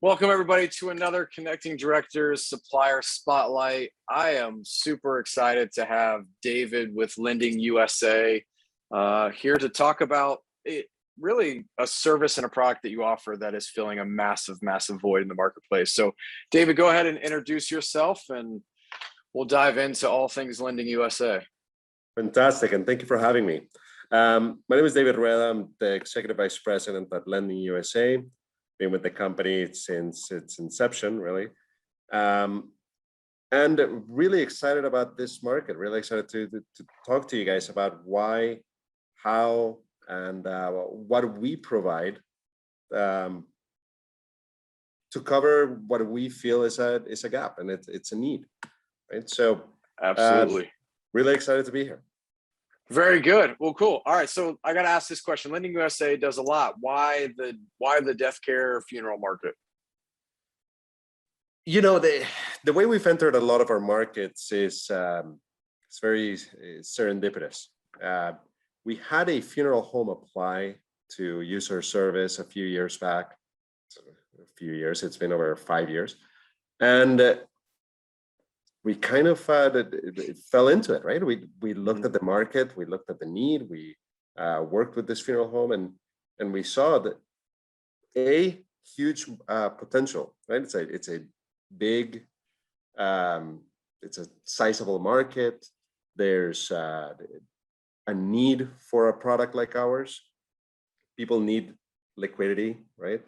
Welcome everybody to another Connecting Directors Supplier Spotlight. I am super excited to have David with Lending USA here to talk about really a service and a product that you offer that is filling a massive void in the marketplace. So David, go ahead and introduce yourself and we'll dive into all things Lending USA. Fantastic, and thank you for having me. My name is David Rueda. I'm the Executive Vice President at Lending USA. Been with the company since its inception, really. And really excited about this market, really excited to talk to you guys about why, how, and what we provide to cover what we feel is a gap, and it's a need, right? So absolutely. Really excited to be here. Very good. Well, cool. All right. So I got to ask this question. Lending USA does a lot. Why the death care funeral market? You know, the way we've entered a lot of our markets is it's very serendipitous. We had a funeral home apply to use our service a few years back. It's been over 5 years. And we kind of fell into it, right? We looked at the market, we looked at the need, we worked with this funeral home, and we saw that a huge potential, right? It's a big, it's a sizable market. There's a need for a product like ours. People need liquidity, right?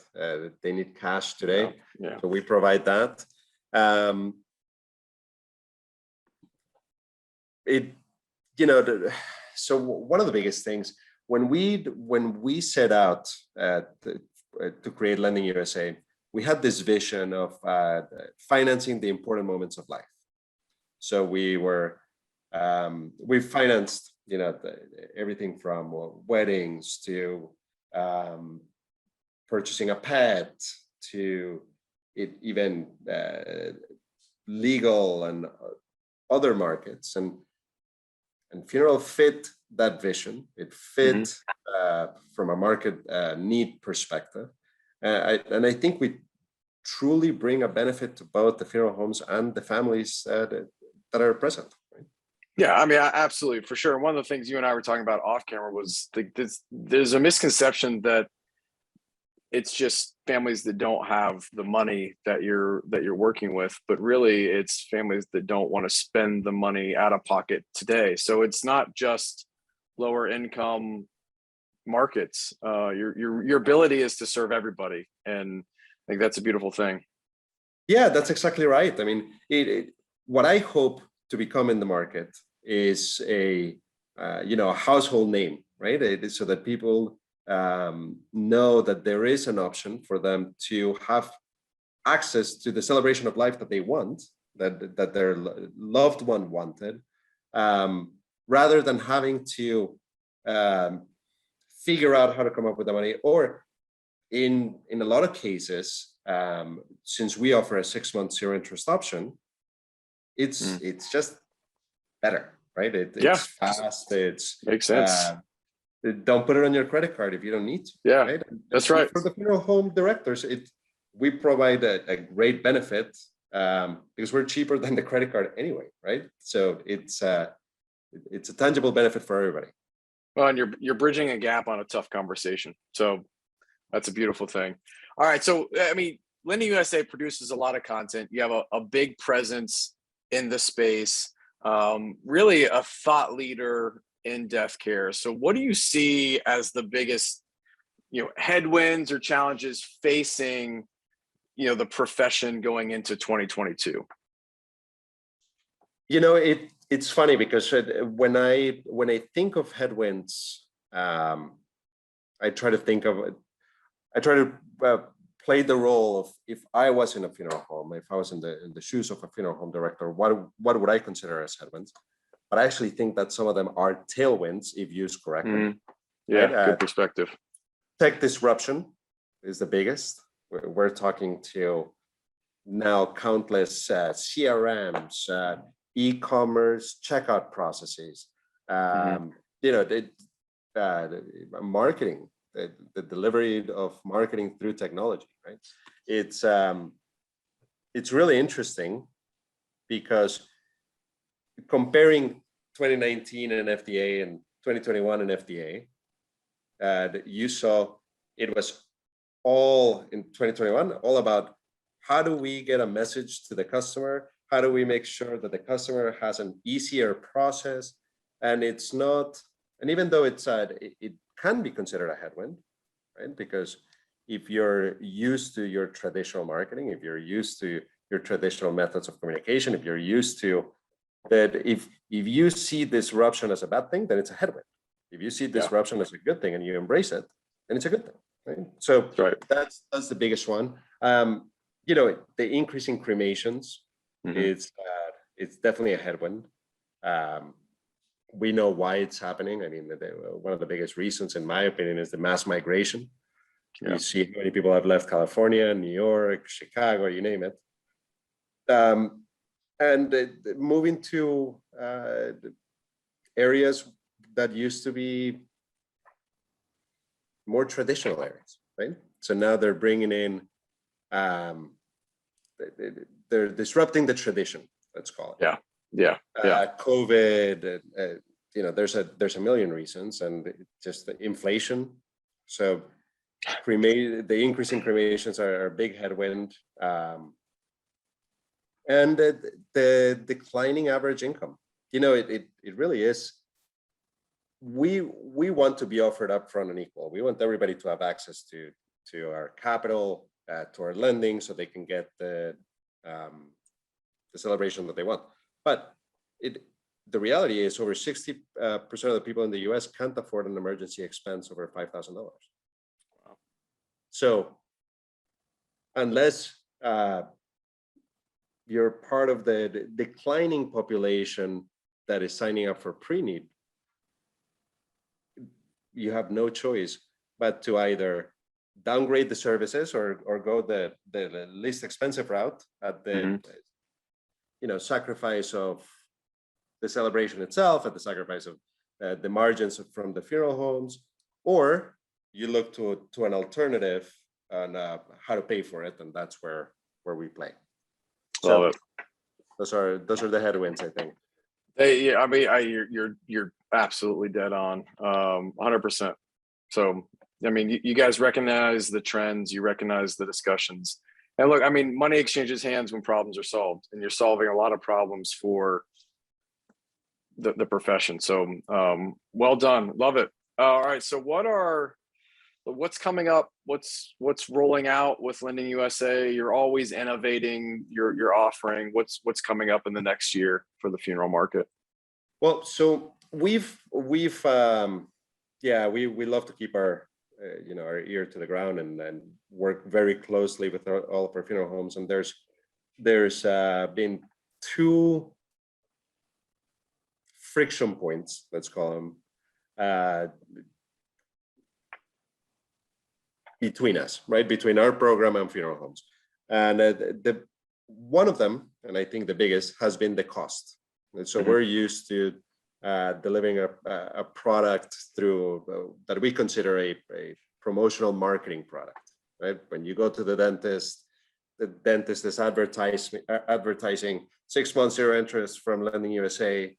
They need cash today, yeah. So we provide that. So one of the biggest things when we set out to create Lending USA, we had this vision of financing the important moments of life. So we financed, everything from weddings to purchasing a pet to even legal and other markets, and funeral fit that vision. It fit from a market need perspective, and I think we truly bring a benefit to both the funeral homes and the families that are present. Right? Yeah, I mean, absolutely, for sure. One of the things you and I were talking about off camera was there's a misconception that it's just families that don't have the money that you're working with, but really it's families that don't want to spend the money out of pocket today. So it's not just lower income markets. Your ability is to serve everybody, and I think that's a beautiful thing. Yeah, that's exactly right. I mean, what I hope to become in the market is a household name, right? So that people know that there is an option for them to have access to the celebration of life that they want, that their loved one wanted, rather than having to figure out how to come up with the money. Or in a lot of cases, since we offer a 6-month zero interest option, it's just better, right? It's fast. Makes sense. Don't put it on your credit card if you don't need to. Yeah, right? That's right. For the funeral home directors, we provide a great benefit because we're cheaper than the credit card anyway, right? So it's a tangible benefit for everybody. Well, and you're bridging a gap on a tough conversation. So that's a beautiful thing. All right. So, I mean, Lending USA produces a lot of content. You have a big presence in the space, really a thought leader in death care. So what do you see as the biggest, headwinds or challenges facing, the profession going into 2022? It's funny because when I think of headwinds, I try to play the role of, if I was in a funeral home, if I was in the shoes of a funeral home director, what would I consider as headwinds? But I actually think that some of them are tailwinds if used correctly. Yeah, right? Good perspective. Tech disruption is the biggest. We're talking to now countless CRMs, e-commerce checkout processes, marketing the delivery of marketing through technology, right? It's really interesting because comparing 2019 and FDA and 2021 and FDA, you saw it was all in 2021, all about how do we get a message to the customer? How do we make sure that the customer has an easier process? And it's not, and even though it can be considered a headwind, right? Because if you're used to your traditional marketing, if you're used to your traditional methods of communication, if you're used to that, if you see disruption as a bad thing, then it's a headwind. If you see disruption as a good thing and you embrace it, then it's a good thing, right? So that's the biggest one. You know, the increase in cremations, it's definitely a headwind. We know why it's happening. I mean, one of the biggest reasons, in my opinion, is the mass migration. You see how many people have left California, New York, Chicago, you name it. And moving to areas that used to be more traditional areas, right? So now they're bringing in, they're disrupting the tradition, let's call it. COVID, you know, there's a million reasons, and just the inflation. So the increase in cremations are a big headwind. And the declining average income. You know, it really is. We want to be offered upfront and equal. We want everybody to have access to our capital, to our lending, so they can get the celebration that they want. But the reality is, over 60% of the people in the U.S. can't afford an emergency expense over $5,000. Wow. So unless you're part of the declining population that is signing up for pre-need, you have no choice but to either downgrade the services or go the least expensive route at the you know, sacrifice of the celebration itself, at the sacrifice of the margins from the funeral homes, or you look to an alternative on how to pay for it, and that's where we play. So those are the headwinds, I think. Yeah, I mean, you're absolutely dead on, 100%. So, I mean, you guys recognize the trends, you recognize the discussions, and look, I mean, money exchanges hands when problems are solved, and you're solving a lot of problems for the profession. So, well done, love it. All right, so what's coming up? What's rolling out with Lending USA? You're always innovating your offering. What's coming up in the next year for the funeral market? Well, so we've we love to keep our you know, our ear to the ground and work very closely with all of our funeral homes. And there's been two friction points, let's call them, between us, right? Between our program and funeral homes. And the one of them, and I think the biggest, has been the cost. And so we're used to delivering a product through that we consider a promotional marketing product, right? When you go to the dentist is advertising 6 months zero interest from Lending USA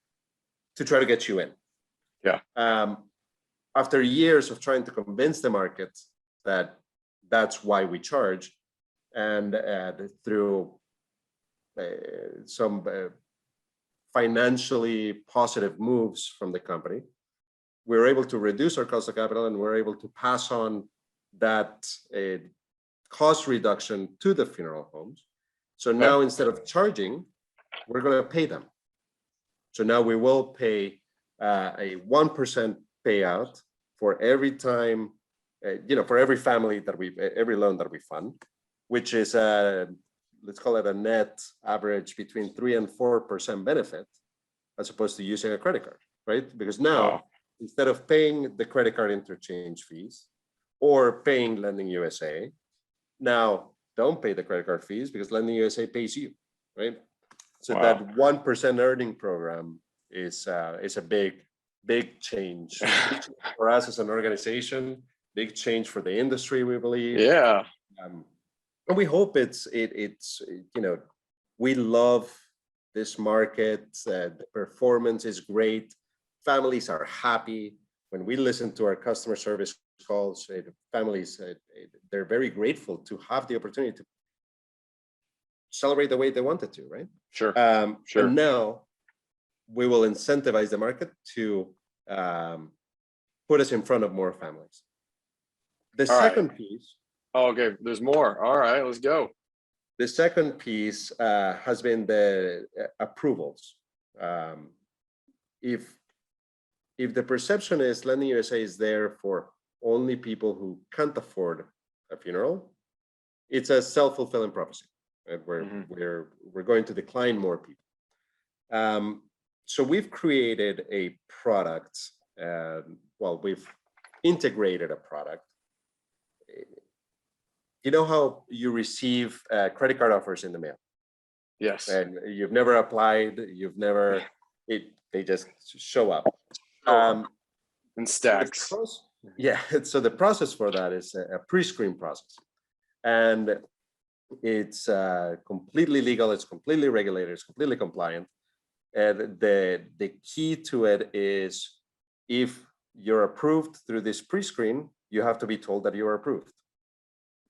to try to get you in. Yeah. After years of trying to convince the market that that's why we charge, and through some financially positive moves from the company, we were able to reduce our cost of capital, and we're able to pass on that cost reduction to the funeral homes. So now instead of charging, we're going to pay them. So now we will pay a 1% payout for every time, you know, for every family that every loan that we fund, which is let's call it a net average between 3 and 4% benefit, as opposed to using a credit card, right? Because now, instead of paying the credit card interchange fees or paying Lending USA, now don't pay the credit card fees because Lending USA pays you, right? So that 1% earning program is a big change for us as an organization, big change for the industry, we believe. Yeah. And we hope it's we love this market. The performance is great. Families are happy. When we listen to our customer service calls, families, they're very grateful to have the opportunity to celebrate the way they wanted to, right? Sure. Sure. And now we will incentivize the market to put us in front of more families. The second piece. Oh, okay. There's more. All right, let's go. The second piece has been the approvals. If the perception is Lending USA is there for only people who can't afford a funeral, it's a self-fulfilling prophecy. Right? We're going to decline more people. So we've created a product. We've integrated a product. You know how you receive credit card offers in the mail? Yes. And you've never applied, they just show up. In stacks. Yeah, so the process for that is a pre-screen process. And it's completely legal, it's completely regulated, it's completely compliant. And the key to it is if you're approved through this pre-screen, you have to be told that you are approved.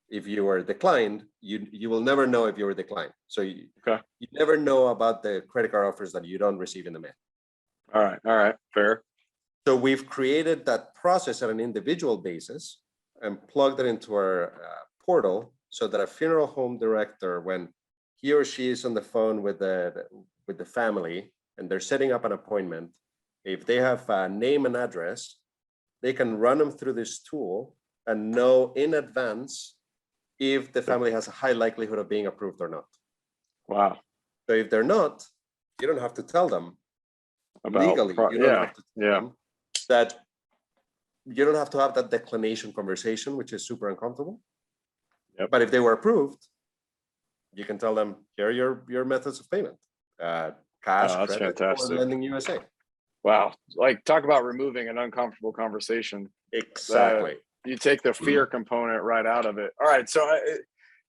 If you are declined, you will never know if you were declined. So you never know about the credit card offers that you don't receive in the mail. All right, fair. So we've created that process at an individual basis and plugged it into our portal so that a funeral home director, when he or she is on the phone with the family and they're setting up an appointment, if they have a name and address, they can run them through this tool and know in advance if the family has a high likelihood of being approved or not. Wow. So if they're not, you don't have to tell them legally. You don't have to tell them that you don't have to have that declination conversation, which is super uncomfortable. Yep. But if they were approved, you can tell them, here are your methods of payment. Cash, that's credit, fantastic. or Lending USA. Wow. Like, talk about removing an uncomfortable conversation. Exactly. You take the fear component right out of it. All right. So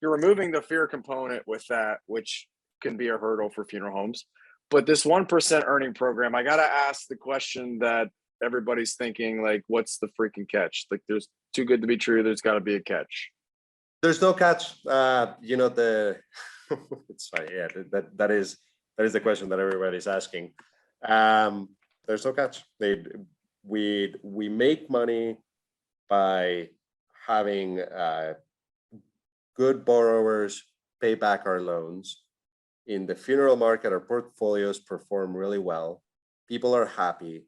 you're removing the fear component with that, which can be a hurdle for funeral homes. But this 1% earning program, I got to ask the question that everybody's thinking, like, what's the freaking catch? Like, there's too good to be true. There's got to be a catch. There's no catch. It's funny. Yeah, that is the question that everybody's asking. There's no catch. We make money by having good borrowers pay back our loans. In the funeral market, our portfolios perform really well. People are happy.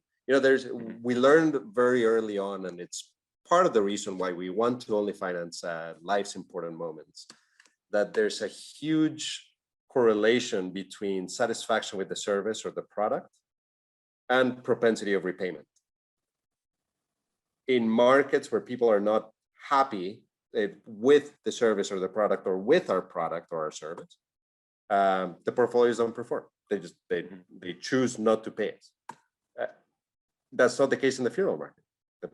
We learned very early on, and it's part of the reason why we want to only finance life's important moments, that there's a huge correlation between satisfaction with the service or the product and propensity of repayment. In markets where people are not happy with the service or the product, or with our product or our service, the portfolios don't perform. They choose not to pay us. That's not the case in the funeral market. The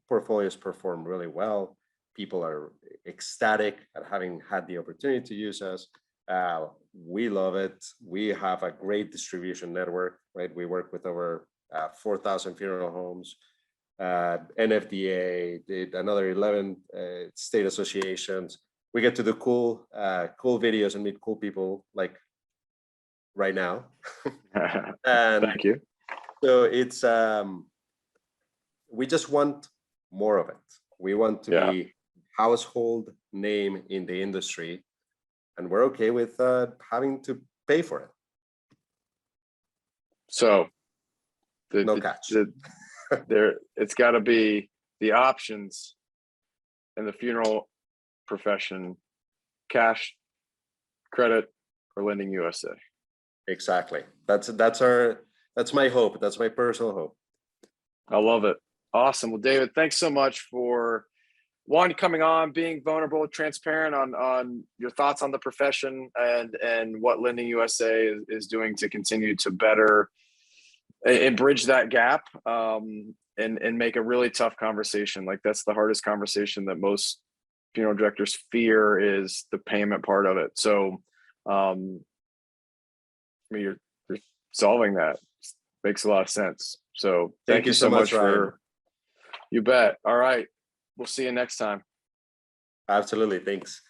portfolios perform really well. People are ecstatic at having had the opportunity to use us. We love it. We have a great distribution network, right? We work with over 4,000 funeral homes. NFDA did another 11 state associations. We get to do cool videos and meet cool people like right now. And thank you. So it's we just want more of it. We want to be household name in the industry, and we're okay with having to pay for it. So no catch. It's got to be the options in the funeral profession: cash, credit, or Lending USA. Exactly. That's my hope. That's my personal hope. I love it. Awesome. Well, David, thanks so much for coming on, being vulnerable, transparent on your thoughts on the profession and what Lending USA is doing to continue to better and bridge that gap. and make a really tough conversation. Like that's the hardest conversation that most funeral directors fear, is the payment part of it. So I mean, you're solving that. Makes a lot of sense. So thank you so much Ryan. you bet. All right. We'll see you next time. Absolutely. Thanks.